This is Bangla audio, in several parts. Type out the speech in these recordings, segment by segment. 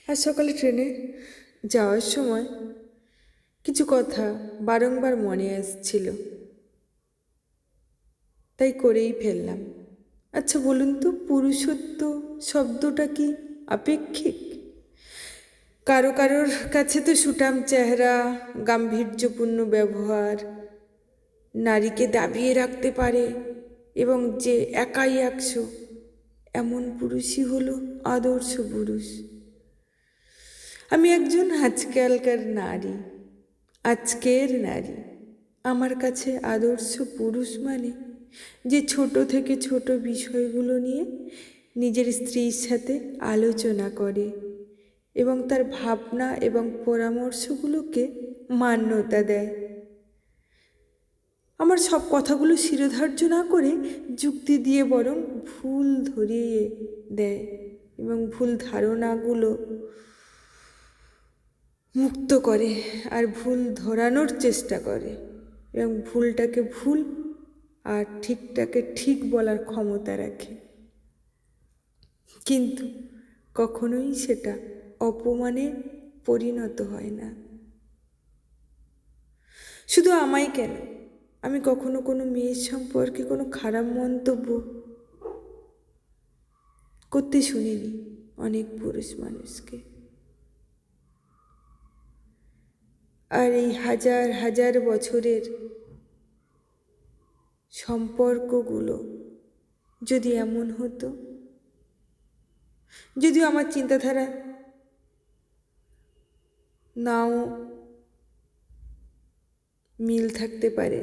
আজ সকালে ট্রেনে যাওয়ার সময় কিছু কথা বারংবার মনে আসছিল, তাই করেই ফেললাম। আচ্ছা বলুন তো, পুরুষত্ব শব্দটা কি আপেক্ষিক? কারো কারোর কাছে তো সুঠাম চেহারা, গাম্ভীর্যপূর্ণ ব্যবহার নারীকে দাবিয়ে রাখতে পারে, এবং যে একাই 100 এমন পুরুষই হলো আদর্শ পুরুষ। আমি একজন আজকালকার নারী, আজকের নারী। আমার কাছে আদর্শ পুরুষ মানে যে ছোট থেকে ছোট বিষয়গুলো নিয়ে নিজের স্ত্রীর সাথে আলোচনা করে এবং তার ভাবনা এবং পরামর্শগুলোকে মান্যতা দেয়। আমার সব কথাগুলো শিরোধার্য না করে যুক্তি দিয়ে বরং ভুল ধরিয়ে দেয় এবং ভুল ধারণাগুলো মুক্ত করে আর ভুল ধরানোর চেষ্টা করে এবং ভুলটাকে ভুল আর ঠিকটাকে ঠিক বলার ক্ষমতা রাখে, কিন্তু কখনোই সেটা অপমানে পরিণত হয় না। শুধু আমায় কেন, আমি কখনো কোনো মেয়ের সম্পর্কে কোনো খারাপ মন্তব্য করতে শুনিনি অনেক পুরুষ মানুষকে। আর এই হাজার হাজার বছরের সম্পর্কগুলো যদি এমন হতো, যদিও আমার চিন্তাধারা নাও মিল থাকতে পারে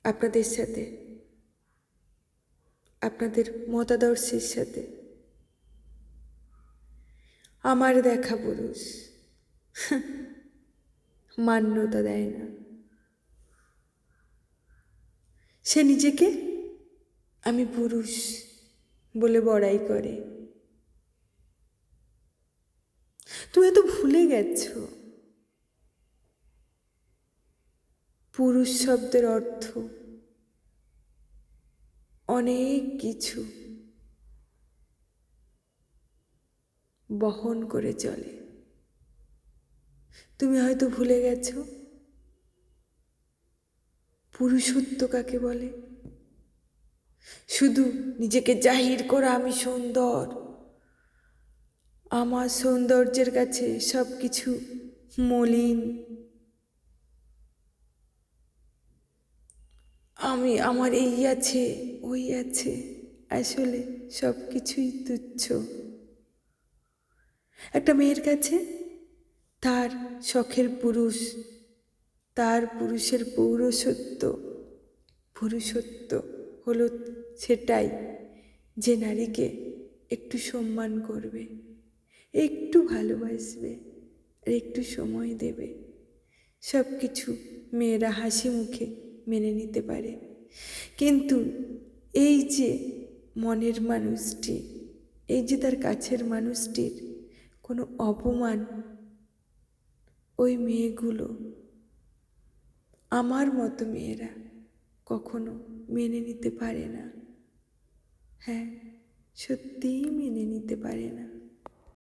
আপনাদের সাথে, আপনাদের মতাদর্শের সাথে, আমার দেখা পুরুষ মান্যতা দেয় না। সে নিজেকে আমি পুরুষ বলে বড়াই করে। তুমি তো ভুলে গেছো পুরুষ শব্দের অর্থ অনেক কিছু বহন করে চলে। তুমি হয়তো ভুলে গেছো পুরুষত্ব কাকে বলে। শুধু নিজেকে জাহির করা আমি সুন্দর, আমার সৌন্দর্যের কাছে সব কিছু মলিন, আমার এই আছে ওই আছে, আসলে সব কিছুই তুচ্ছ। একটা মেয়ের কাছে তার শখের পুরুষ, তার পুরুষের পুরুষত্ব হলো সেটাই যে নারীকে একটু সম্মান করবে, একটু ভালোবাসবে আর একটু সময় দেবে। সব কিছু মেয়েরা হাসি মুখে মেনে নিতে পারে, কিন্তু এই যে মনের মানুষটি, এই যে তার কাছের মানুষটির কোনো অপমান, ওই মেয়েগুলো, আমার মতো মেয়েরা কখনো মেনে নিতে পারে না। হ্যাঁ, সত্যিই মেনে নিতে পারে না।